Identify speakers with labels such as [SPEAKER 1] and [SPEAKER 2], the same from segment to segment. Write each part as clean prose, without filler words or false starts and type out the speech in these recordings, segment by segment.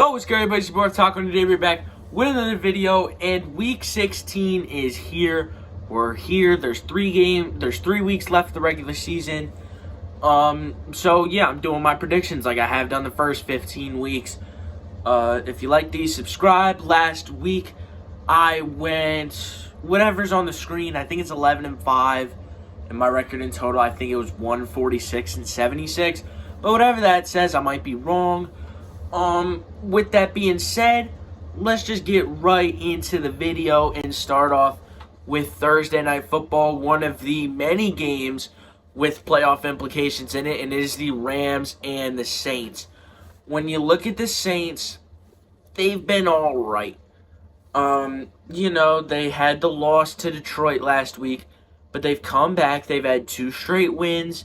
[SPEAKER 1] Yo, what's good, everybody? It's your boy Taco, and today we're back with another video, and Week 16 is here. We're here. There's 3 weeks left of the regular season. So yeah, I'm doing my predictions like I have done the first 15 weeks. If you like these, subscribe. Last week, I went whatever's on the screen. I think it's 11-5, and my record in total, I think it was 146-76. But whatever that says, I might be wrong. With that being said, let's just get right into the video and start off with Thursday Night Football, one of the many games with playoff implications in it, and it is the Rams and the Saints. When you look at the Saints, they've been all right. They had the loss to Detroit last week, but they've come back. They've had 2 straight wins.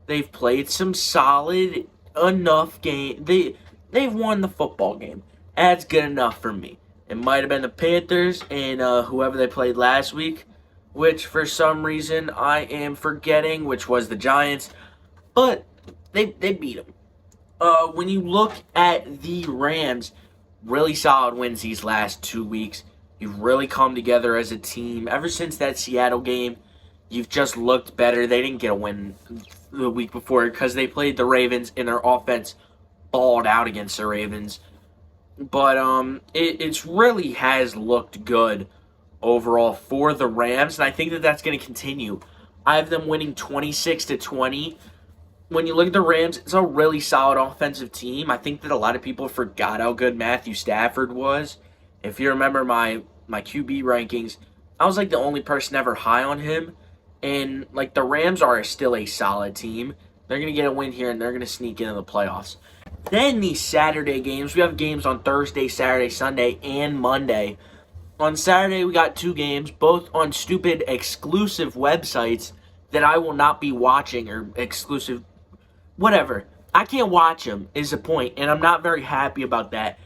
[SPEAKER 1] They've played some solid enough game. They've won the football game. That's good enough for me. It might have been the Panthers and whoever they played last week, which for some reason I am forgetting, which was the Giants. But they beat them. When you look at the Rams, really solid wins these last 2 weeks. You've really come together as a team. Ever since that Seattle game, you've just looked better. They didn't get a win the week before because they played the Ravens and their offense balled out against the Ravens. But it really has looked good overall for the Rams, and I think that that's going to continue. I have them winning 26-20. When you look at the Rams, it's a really solid offensive team. I think that a lot of people forgot how good Matthew Stafford was. If you remember my QB rankings, I was like the only person ever high on him. And like the Rams are still a solid team. They're going to get a win here, and they're going to sneak into the playoffs. Then these Saturday games, we have games on Thursday, Saturday, Sunday, and Monday. On Saturday, we got 2 games, both on stupid exclusive websites that I will not be watching, or exclusive, whatever. I can't watch them is the point, and I'm not very happy about that.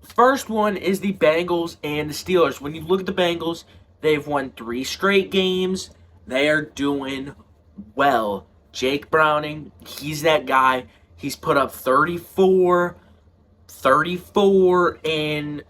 [SPEAKER 1] First one is the Bengals and the Steelers. When you look at the Bengals, they've won 3 straight games. They are doing well. Jake Browning, he's that guy. He's put up 34, and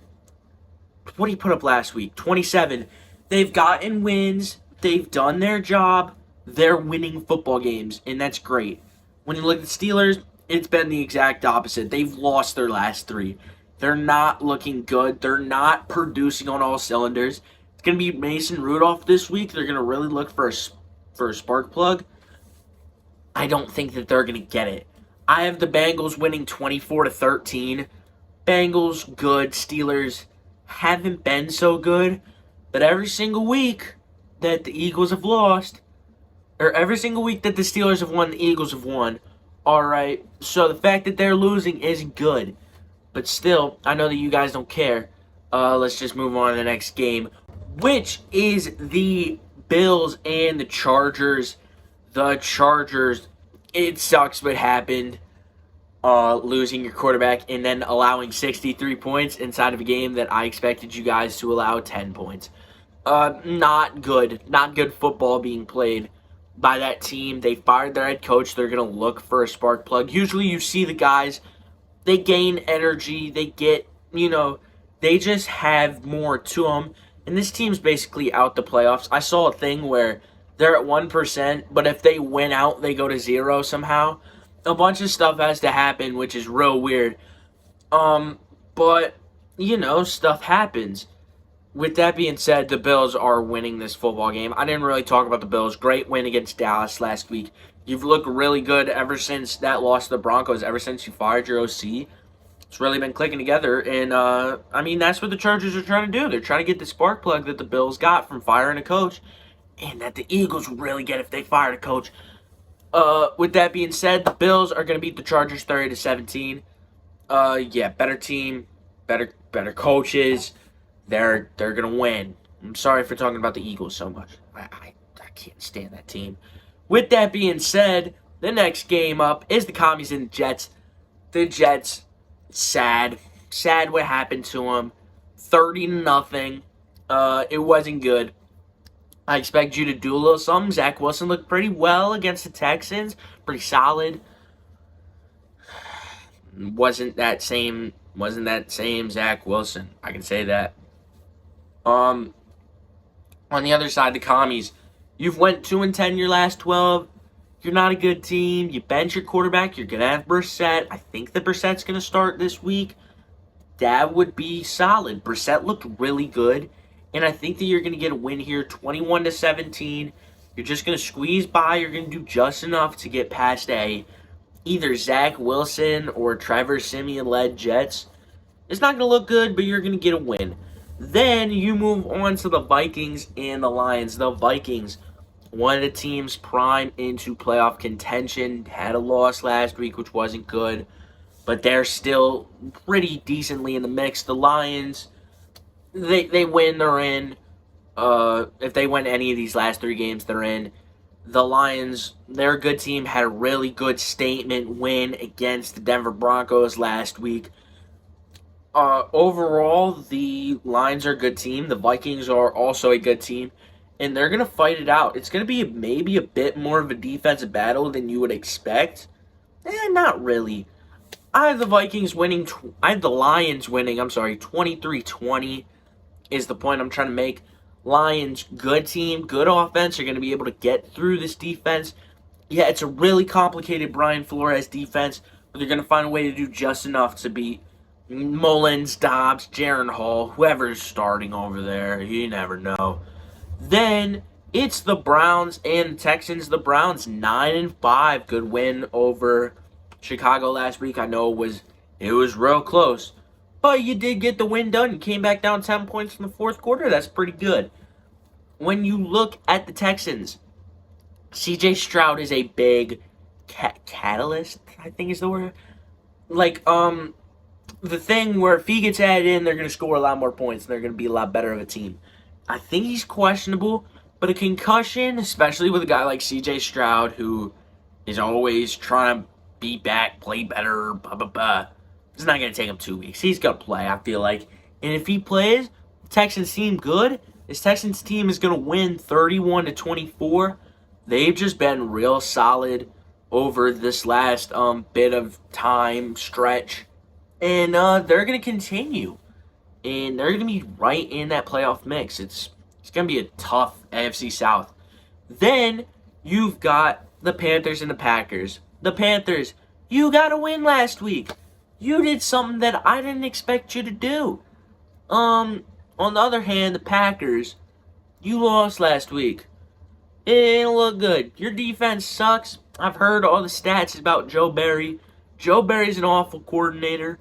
[SPEAKER 1] what did he put up last week? 27. They've gotten wins. They've done their job. They're winning football games, and that's great. When you look at the Steelers, it's been the exact opposite. They've lost their last 3. They're not looking good. They're not producing on all cylinders. It's going to be Mason Rudolph this week. They're going to really look for a spark plug. I don't think that they're going to get it. I have the Bengals winning 24-13. Bengals, good. Steelers haven't been so good. But every single week that the Eagles have lost, or every single week that the Steelers have won, the Eagles have won. Alright, so the fact that they're losing is good. But still, I know that you guys don't care. Let's just move on to the next game, which is the Bills and the Chargers. The Chargers, it sucks what happened, losing your quarterback and then allowing 63 points inside of a game that I expected you guys to allow 10 points. Not good. Not good football being played by that team. They fired their head coach. They're going to look for a spark plug. Usually you see the guys, they gain energy. They get, they just have more to them. And this team's basically out the playoffs. I saw a thing where they're at 1%, but if they win out, they go to 0 somehow. A bunch of stuff has to happen, which is real weird. But, stuff happens. With that being said, the Bills are winning this football game. I didn't really talk about the Bills. Great win against Dallas last week. You've looked really good ever since that loss to the Broncos, ever since you fired your OC. It's really been clicking together, and, that's what the Chargers are trying to do. They're trying to get the spark plug that the Bills got from firing a coach, and that the Eagles would really get if they fired a coach. With that being said, the Bills are going to beat the Chargers 30-17. Better team, better coaches. They're going to win. I'm sorry for talking about the Eagles so much. I can't stand that team. With that being said, the next game up is the Commies and the Jets. The Jets, sad what happened to them. 30-0. It wasn't good. I expect you to do a little something. Zach Wilson looked pretty well against the Texans. Pretty solid. Wasn't that same Wasn't that same Zach Wilson. I can say that. On the other side, the commies. You've went 2-10 your last 12. You're not a good team. You bench your quarterback. You're going to have Brissett. I think that Brissett's going to start this week. That would be solid. Brissett looked really good. And I think that you're going to get a win here, 21-17. You're just going to squeeze by. You're going to do just enough to get past either Zach Wilson or Trevor Siemian-led Jets. It's not going to look good, but you're going to get a win. Then you move on to the Vikings and the Lions. The Vikings, one of the teams prime into playoff contention, had a loss last week, which wasn't good, but they're still pretty decently in the mix. The Lions, they win, they're in. If they win any of these last 3 games, they're in. The Lions, they're a good team, had a really good statement win against the Denver Broncos last week. Overall, the Lions are a good team. The Vikings are also a good team, and they're going to fight it out. It's going to be maybe a bit more of a defensive battle than you would expect. Not really. I have the Lions winning, 23-20 is the point I'm trying to make. Lions, good team, good offense. Are going to be able to get through this defense. Yeah, it's a really complicated Brian Flores defense, but they're going to find a way to do just enough to beat Mullins, Dobbs, Jaron Hall, whoever's starting over there. You never know. Then it's the Browns and the Texans. The Browns 9-5, good win over Chicago last week. I know it was real close, but you did get the win done. You came back down 10 points in the fourth quarter. That's pretty good. When you look at the Texans, C.J. Stroud is a big catalyst, I think is the word. The thing where if he gets added in, they're going to score a lot more points and they're going to be a lot better of a team. I think he's questionable, but a concussion, especially with a guy like C.J. Stroud, who is always trying to be back, play better, it's not going to take him 2 weeks. He's going to play, I feel like. And if he plays, the Texans team good. This Texans team is going to win 31-24. They've just been real solid over this last bit of time stretch. And they're going to continue. And they're going to be right in that playoff mix. It's going to be a tough AFC South. Then you've got the Panthers and the Packers. The Panthers, you got a win last week. You did something that I didn't expect you to do. On the other hand, the Packers, you lost last week. It didn't look good. Your defense sucks. I've heard all the stats about Joe Barry. Joe Barry's an awful coordinator.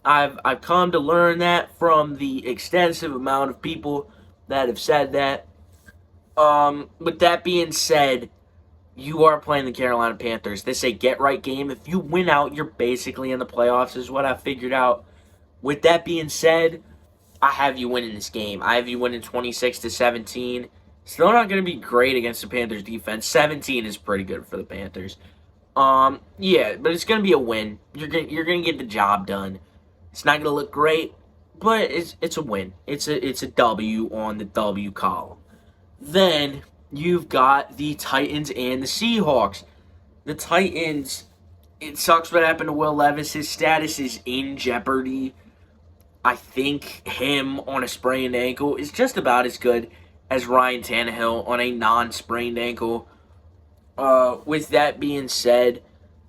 [SPEAKER 1] I've come to learn that from the extensive amount of people that have said that. With that being said, you are playing the Carolina Panthers. This is a get-right game. If you win out, you're basically in the playoffs, is what I figured out. With that being said, I have you winning this game. I have you winning 26-17. Still not going to be great against the Panthers defense. 17 is pretty good for the Panthers. Yeah, but it's going to be a win. You're going to get the job done. It's not going to look great, but it's a win. It's a W on the W column. Then you've got the Titans and the Seahawks. The Titans, it sucks what happened to Will Levis. His status is in jeopardy. I think him on a sprained ankle is just about as good as Ryan Tannehill on a non-sprained ankle. With that being said,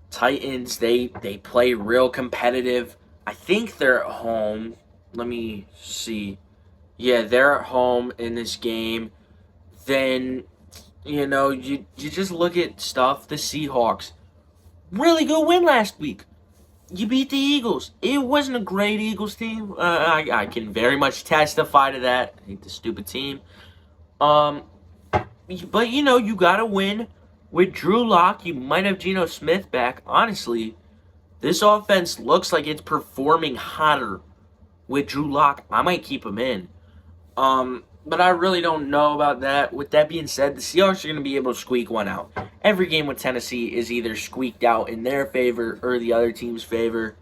[SPEAKER 1] Titans, they play real competitive. I think they're at home. Let me see. Yeah, they're at home in this game. Then, you just look at stuff. The Seahawks, really good win last week. You beat the Eagles. It wasn't a great Eagles team. I can very much testify to that. I hate the stupid team. But, you got to win. With Drew Lock, you might have Geno Smith back. Honestly, this offense looks like it's performing hotter with Drew Lock. I might keep him in. But I really don't know about that. With that being said, the Seahawks are going to be able to squeak one out. Every game with Tennessee is either squeaked out in their favor or the other team's favor.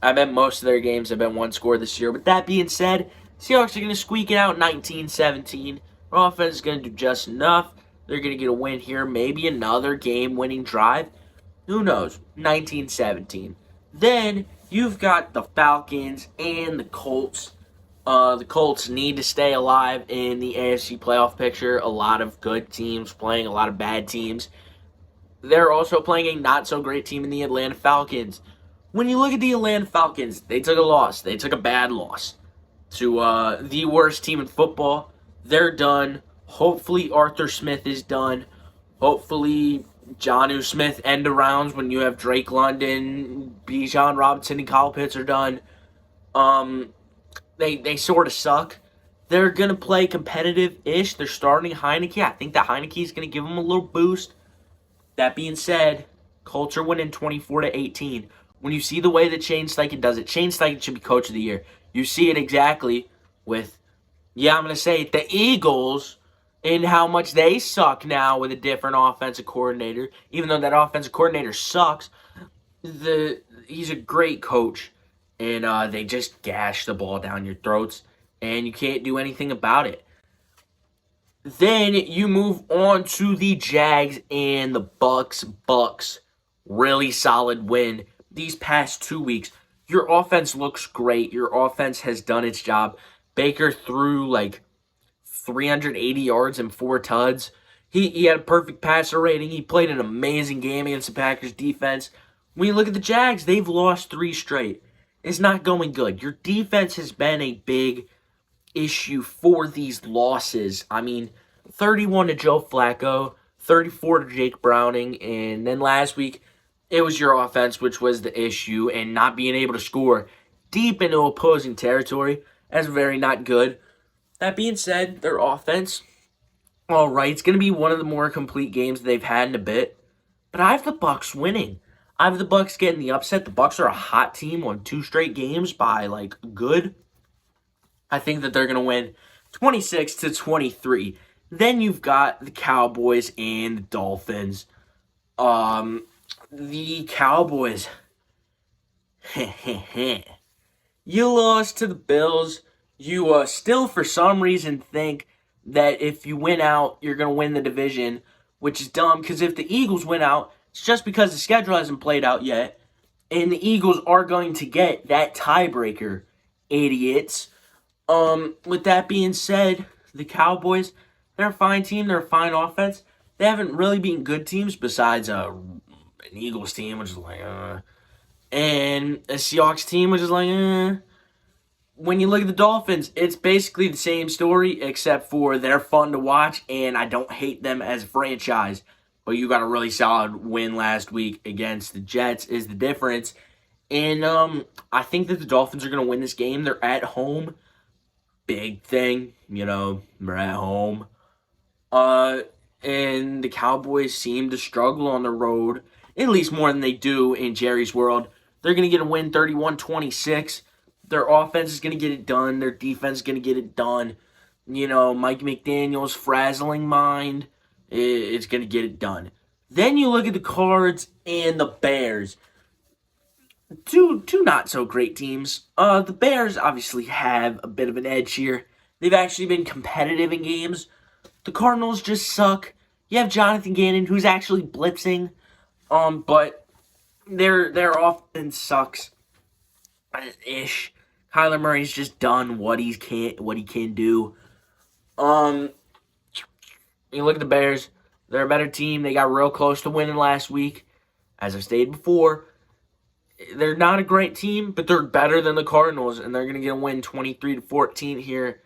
[SPEAKER 1] I bet most of their games have been one score this year. With that being said, Seahawks are going to squeak it out 19-17. Their offense is going to do just enough. They're going to get a win here. Maybe another game-winning drive. Who knows? 19-17. Then you've got the Falcons and the Colts. The Colts need to stay alive in the AFC playoff picture. A lot of good teams playing a lot of bad teams. They're also playing a not so great team in the Atlanta Falcons. When you look at the Atlanta Falcons, they took a loss. They took a bad loss to the worst team in football. They're done. Hopefully Arthur Smith is done. Hopefully Jonnu Smith end arounds when you have Drake London, Bijan Robinson, and Kyle Pitts are done. They sort of suck. They're going to play competitive-ish. They're starting Heineke. I think that Heineke is going to give them a little boost. That being said, Colts are winning 24-18. When you see the way that Shane Steichen does it, Shane Steichen should be coach of the year. You see it exactly with, I'm going to say it, the Eagles and how much they suck now with a different offensive coordinator. Even though that offensive coordinator sucks, he's a great coach. And they just gash the ball down your throats, and you can't do anything about it. Then you move on to the Jags and the Bucks. Bucks, really solid win these past 2 weeks. Your offense looks great. Your offense has done its job. Baker threw like 380 yards and 4 tuds. He had a perfect passer rating. He played an amazing game against the Packers defense. When you look at the Jags, they've lost 3 straight. It's not going good. Your defense has been a big issue for these losses. I mean, 31 to Joe Flacco, 34 to Jake Browning, and then last week it was your offense which was the issue, and not being able to score deep into opposing territory. That's very not good. That being said, their offense, all right, it's going to be one of the more complete games they've had in a bit, but I have the Bucks winning. I have the Bucks getting the upset. The Bucks are a hot team, won 2 straight games by good. I think that they're going to win 26-23. Then you've got the Cowboys and the Dolphins. The Cowboys, you lost to the Bills. You still, for some reason, think that if you win out, you're going to win the division, which is dumb, because if the Eagles win out, it's just because the schedule hasn't played out yet, and the Eagles are going to get that tiebreaker, idiots. With that being said, the Cowboys, they're a fine team. They're a fine offense. They haven't really been good teams besides an Eagles team, which is and a Seahawks team, which is When you look at the Dolphins, it's basically the same story, except for they're fun to watch, and I don't hate them as a franchise. But you got a really solid win last week against the Jets is the difference. And I think that the Dolphins are going to win this game. They're at home. Big thing, they're at home. And the Cowboys seem to struggle on the road, at least more than they do in Jerry's world. They're going to get a win 31-26. Their offense is going to get it done. Their defense is going to get it done. Mike McDaniel's frazzling mind is going to get it done. Then you look at the Cards and the Bears. Two not so great teams. The Bears obviously have a bit of an edge here. They've actually been competitive in games. The Cardinals just suck. You have Jonathan Gannon, who's actually blitzing, but their offense sucks. Ish. Kyler Murray's just done what he can do. You look at the Bears. They're a better team. They got real close to winning last week. As I stated before, they're not a great team, but they're better than the Cardinals, and they're going to get a win 23-14 here.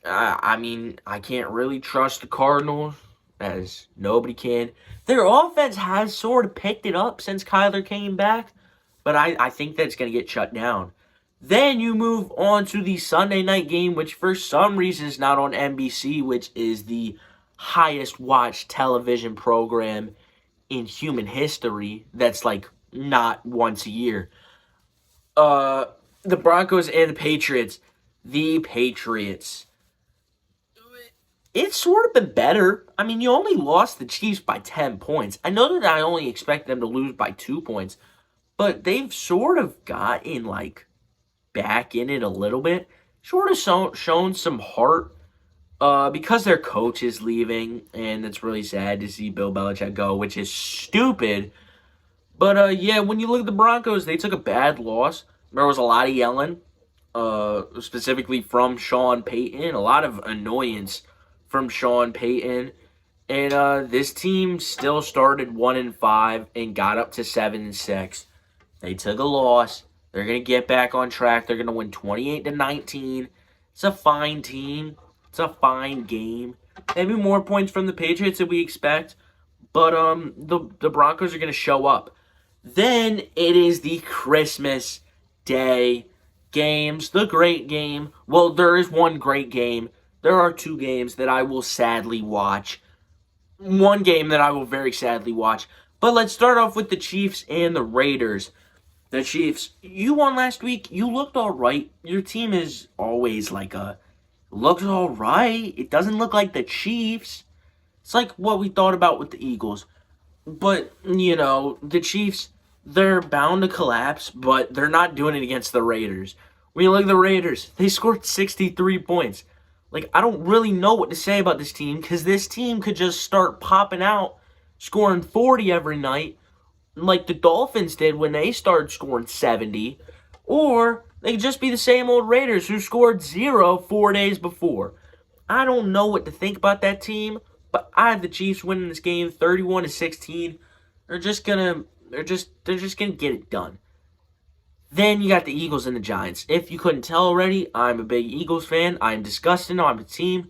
[SPEAKER 1] I can't really trust the Cardinals, as nobody can. Their offense has sort of picked it up since Kyler came back, but I think that's going to get shut down. Then you move on to the Sunday night game, which for some reason is not on NBC, which is the highest watched television program in human history. That's not once a year. The Broncos and the Patriots. The Patriots. It's sort of been better. You only lost the Chiefs by 10 points. I know that I only expect them to lose by 2 points, but they've sort of gotten back in it a little bit. Sort of shown some heart because their coach is leaving, and it's really sad to see Bill Belichick go, which is stupid. But yeah, when you look at the Broncos, they took a bad loss. There was a lot of yelling, specifically from Sean Payton, a lot of annoyance from Sean Payton. And this team still started 1-5 and got up to 7-6. They took a loss. They're gonna get back on track. They're gonna win 28-19. It's a fine team. It's a fine game. Maybe more points from the Patriots than we expect, but the Broncos are gonna show up. Then it is the Christmas Day games, the great game. Well, there is one great game. There are two games that I will sadly watch. One game that I will very sadly watch. But let's start off with the Chiefs and the Raiders. The Chiefs, you won last week. You looked all right. Your team is always looks all right. It doesn't look like the Chiefs. It's like what we thought about with the Eagles. But, the Chiefs, they're bound to collapse, but they're not doing it against the Raiders. When you look at the Raiders, they scored 63 points. I don't really know what to say about this team because this team could just start popping out, scoring 40 every night, like the Dolphins did when they started scoring 70. Or they could just be the same old Raiders who scored 0 4 days before. I don't know what to think about that team, but I have the Chiefs winning this game 31-16. They're just gonna get it done. Then you got the Eagles and the Giants. If you couldn't tell already, I'm a big Eagles fan. I'm disgusted on my team.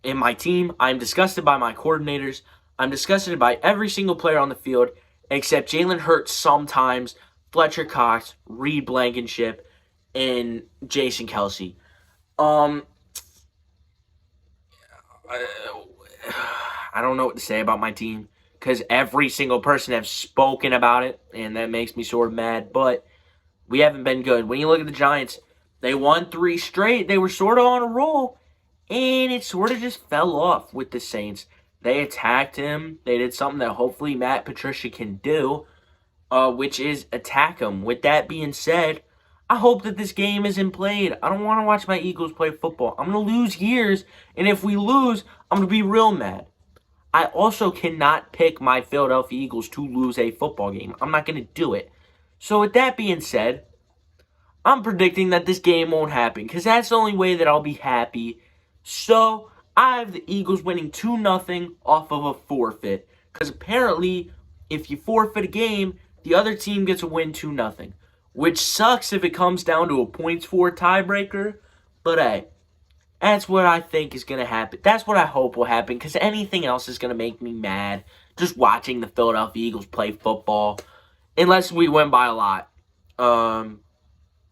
[SPEAKER 1] In my team, I'm disgusted by my coordinators. I'm disgusted by every single player on the field except Jalen Hurts sometimes, Fletcher Cox, Reed Blankenship, and Jason Kelsey. I don't know what to say about my team because every single person has spoken about it, and that makes me sort of mad. But we haven't been good. When you look at the Giants, they won 3 straight. They were sort of on a roll, and it sort of just fell off with the Saints. They attacked him. They did something that hopefully Matt Patricia can do, which is attack him. With that being said, I hope that this game isn't played. I don't want to watch my Eagles play football. I'm going to lose years, and if we lose, I'm going to be real mad. I also cannot pick my Philadelphia Eagles to lose a football game. I'm not going to do it. So with that being said, I'm predicting that this game won't happen because that's the only way that I'll be happy. So I have the Eagles winning 2-0 off of a forfeit because apparently if you forfeit a game, the other team gets a win 2-0, which sucks if it comes down to a points for tiebreaker. But hey, that's what I think is going to happen. That's what I hope will happen because anything else is going to make me mad just watching the Philadelphia Eagles play football. Unless we win by a lot,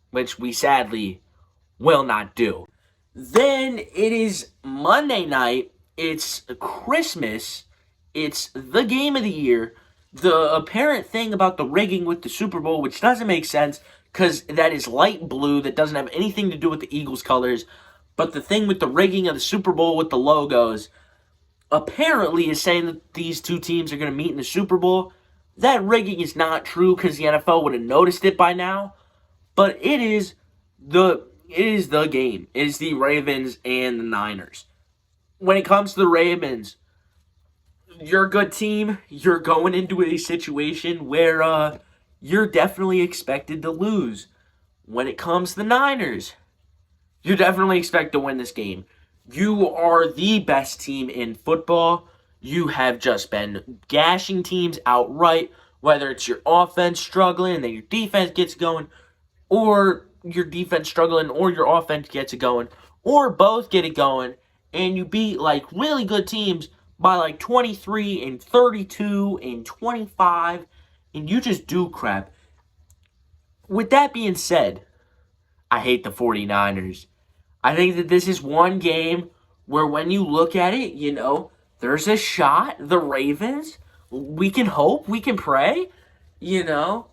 [SPEAKER 1] which we sadly will not do. Then it is Monday night. It's Christmas. It's the game of the year. The apparent thing about the rigging with the Super Bowl, which doesn't make sense because that is light blue. That doesn't have anything to do with the Eagles colors. But the thing with the rigging of the Super Bowl with the logos apparently is saying that these two teams are going to meet in the Super Bowl. That rigging is not true because the NFL would have noticed it by now. But it is the game. It is the Ravens and the Niners. When it comes to the Ravens, you're a good team. You're going into a situation where you're definitely expected to lose. When it comes to the Niners, you definitely expect to win this game. You are the best team in football. You have just been gashing teams outright, whether it's your offense struggling and then your defense gets going, or your defense struggling or your offense gets it going, or both get it going, and you beat really good teams by 23 and 32 and 25, and you just do crap. With that being said, I hate the 49ers. I think that this is one game where when you look at it, there's a shot. The Ravens, we can hope, we can pray. The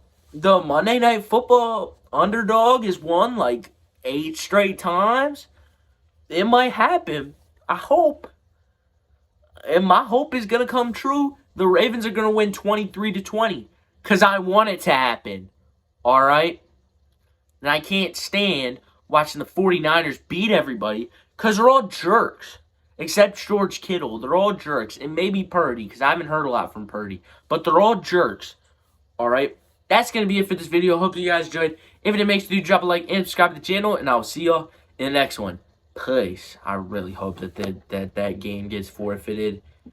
[SPEAKER 1] Monday Night Football underdog has won 8 straight times. It might happen. I hope. And my hope is going to come true. The Ravens are going to win 23-20 because I want it to happen. All right? And I can't stand watching the 49ers beat everybody because they're all jerks. Except George Kittle. They're all jerks. And maybe Purdy, because I haven't heard a lot from Purdy. But they're all jerks. All right. That's going to be it for this video. Hope you guys enjoyed. If it did, make sure you drop a like and subscribe to the channel. And I'll see y'all in the next one. Peace. I really hope that that game gets forfeited.